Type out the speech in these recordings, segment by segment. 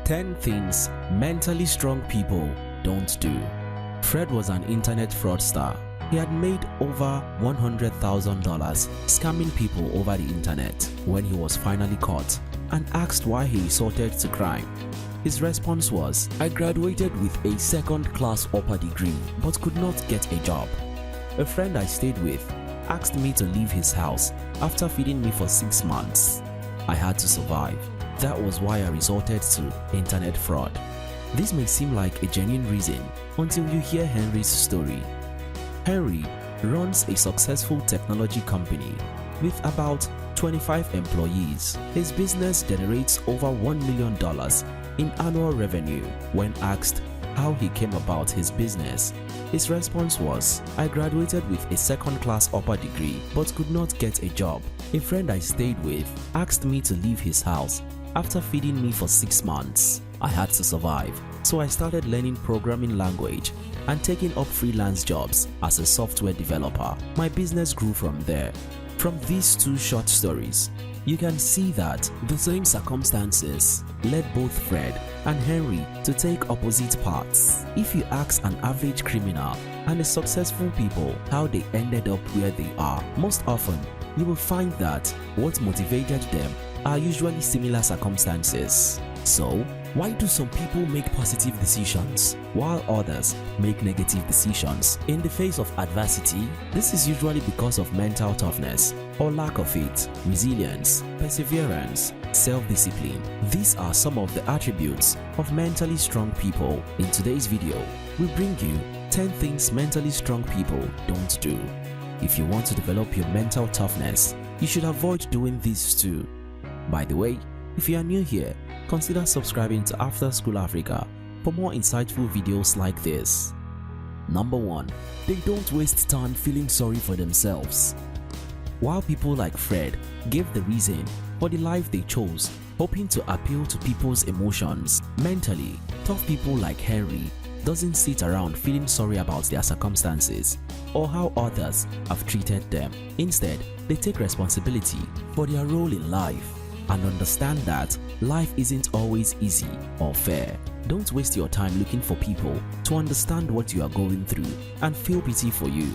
10 things mentally strong people don't do. Fred was an internet fraudster. He had made over $100,000 scamming people over the internet when he was finally caught and asked why he resorted to crime. His response was, "I graduated with a second-class upper degree but could not get a job. A friend I stayed with asked me to leave his house after feeding me for 6 months. I had to survive. That was why I resorted to internet fraud." This may seem like a genuine reason until you hear Henry's story. Henry runs a successful technology company with about 25 employees. His business generates over $1 million in annual revenue. When asked how he came about his business, his response was, "I graduated with a second-class upper degree but could not get a job. A friend I stayed with asked me to leave his house after feeding me for 6 months. I had to survive, so I started learning programming language and taking up freelance jobs as a software developer. My business grew from there." From these two short stories, you can see that the same circumstances led both Fred and Henry to take opposite paths. If you ask an average criminal and a successful people how they ended up where they are, most often you will find that what motivated them are usually similar circumstances. So, why do some people make positive decisions while others make negative decisions in the face of adversity? This is usually because of mental toughness or lack of it, resilience, perseverance, self-discipline. These are some of the attributes of mentally strong people. In today's video, we bring you 10 things mentally strong people don't do. If you want to develop your mental toughness, you should avoid doing these too. By the way, if you are new here, consider subscribing to After School Africa for more insightful videos like this. Number 1. They don't waste time feeling sorry for themselves. While people like Fred gave the reason for the life they chose, hoping to appeal to people's emotions, mentally tough people like Henry doesn't sit around feeling sorry about their circumstances or how others have treated them. Instead, they take responsibility for their role in life and understand that life isn't always easy or fair. Don't waste your time looking for people to understand what you are going through and feel pity for you.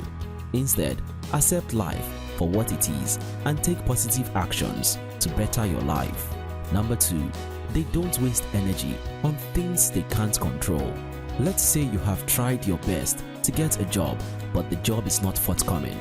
Instead, accept life for what it is and take positive actions to better your life. Number 2. They don't waste energy on things they can't control. Let's say you have tried your best to get a job, but the job is not forthcoming.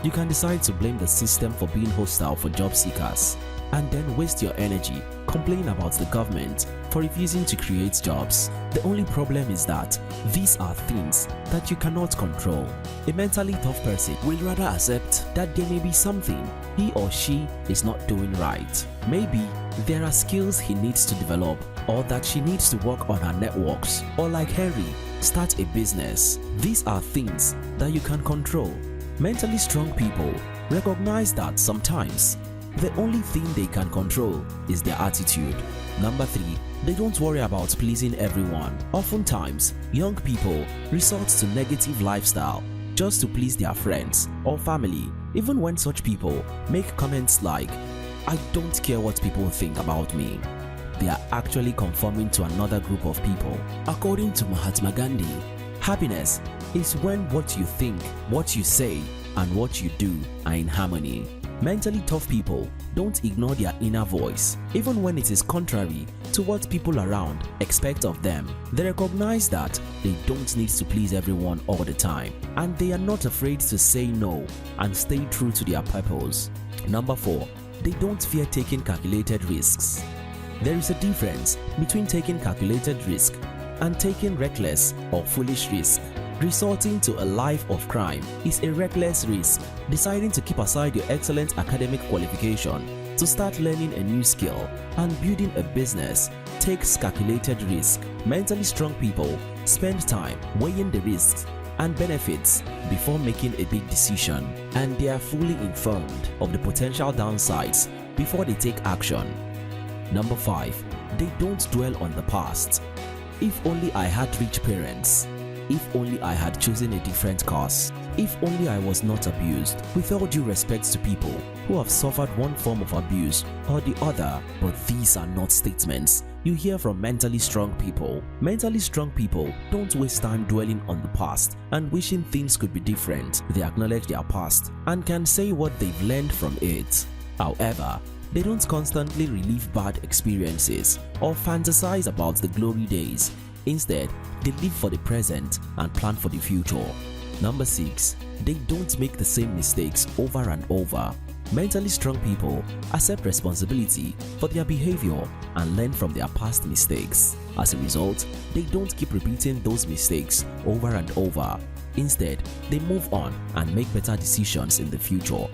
You can decide to blame the system for being hostile for job seekers, and then waste your energy complaining about the government for refusing to create jobs. The only problem is that these are things that you cannot control. A mentally tough person will rather accept that there may be something he or she is not doing right. Maybe there are skills he needs to develop, or that she needs to work on her networks, or like Henry, start a business. These are things that you can control. Mentally strong people recognize that sometimes the only thing they can control is their attitude. Number 3. They don't worry about pleasing everyone. Oftentimes, young people resort to negative lifestyle just to please their friends or family, even when such people make comments like, "I don't care what people think about me." They are actually conforming to another group of people. According to Mahatma Gandhi, happiness is when what you think, what you say, and what you do are in harmony. Mentally tough people don't ignore their inner voice, even when it is contrary to what people around expect of them. They recognize that they don't need to please everyone all the time, and they are not afraid to say no and stay true to their purpose. Number 4. They don't fear taking calculated risks. There is a difference between taking calculated risk and taking reckless or foolish risk. Resorting to a life of crime is a reckless risk. Deciding to keep aside your excellent academic qualification to start learning a new skill and building a business takes calculated risk. Mentally strong people spend time weighing the risks and benefits before making a big decision, and they are fully informed of the potential downsides before they take action. Number 5. They don't dwell on the past. If only I had rich parents. If only I had chosen a different course. If only I was not abused. With all due respect to people who have suffered one form of abuse or the other, but these are not statements you hear from mentally strong people. Mentally strong people don't waste time dwelling on the past and wishing things could be different. They acknowledge their past and can say what they've learned from it. However, they don't constantly relive bad experiences or fantasize about the glory days. Instead, they live for the present and plan for the future. Number 6. They don't make the same mistakes over and over. Mentally strong people accept responsibility for their behavior and learn from their past mistakes. As a result, they don't keep repeating those mistakes over and over. Instead, they move on and make better decisions in the future.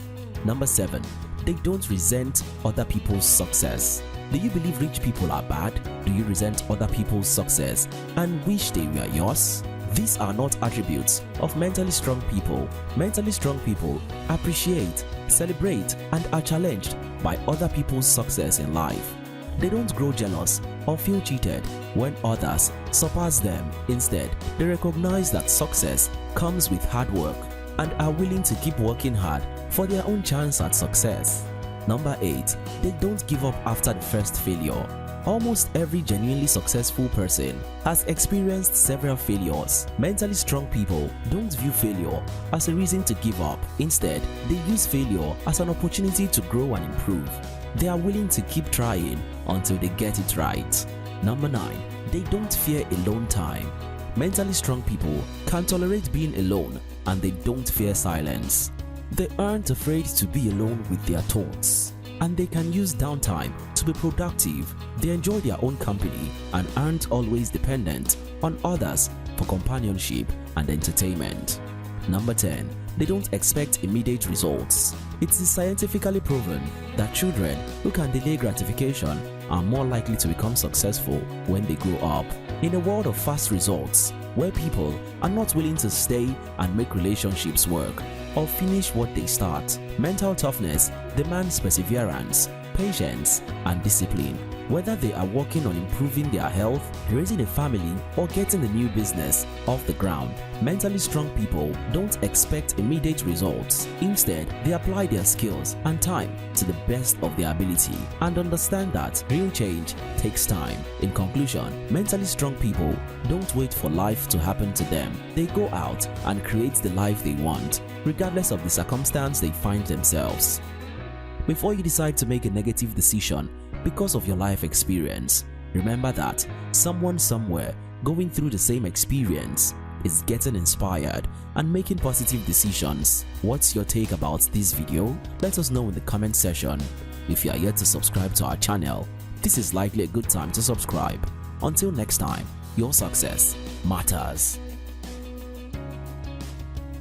Number 7. They don't resent other people's success. Do you believe rich people are bad? Do you resent other people's success and wish they were yours? These are not attributes of mentally strong people. Mentally strong people appreciate, celebrate, and are challenged by other people's success in life. They don't grow jealous or feel cheated when others surpass them. Instead, they recognize that success comes with hard work and are willing to keep working hard for their own chance at success. Number 8. They don't give up after the first failure. Almost every genuinely successful person has experienced several failures. Mentally strong people don't view failure as a reason to give up. Instead, they use failure as an opportunity to grow and improve. They are willing to keep trying until they get it right. Number 9. They don't fear alone time. Mentally strong people can tolerate being alone and they don't fear silence. They aren't afraid to be alone with their thoughts, and they can use downtime to be productive. They enjoy their own company and aren't always dependent on others for companionship and entertainment. Number 10. They don't expect immediate results. It is scientifically proven that children who can delay gratification are more likely to become successful when they grow up. In a world of fast results, where people are not willing to stay and make relationships work or finish what they start, mental toughness demands perseverance, patience, and discipline. Whether they are working on improving their health, raising a family, or getting a new business off the ground, mentally strong people don't expect immediate results. Instead, they apply their skills and time to the best of their ability and understand that real change takes time. In conclusion, mentally strong people don't wait for life to happen to them. They go out and create the life they want, regardless of the circumstance they find themselves. Before you decide to make a negative decision because of your life experience, remember that someone somewhere going through the same experience is getting inspired and making positive decisions. What's your take about this video? Let us know in the comment section. If you are yet to subscribe to our channel, this is likely a good time to subscribe. Until next time, your success matters.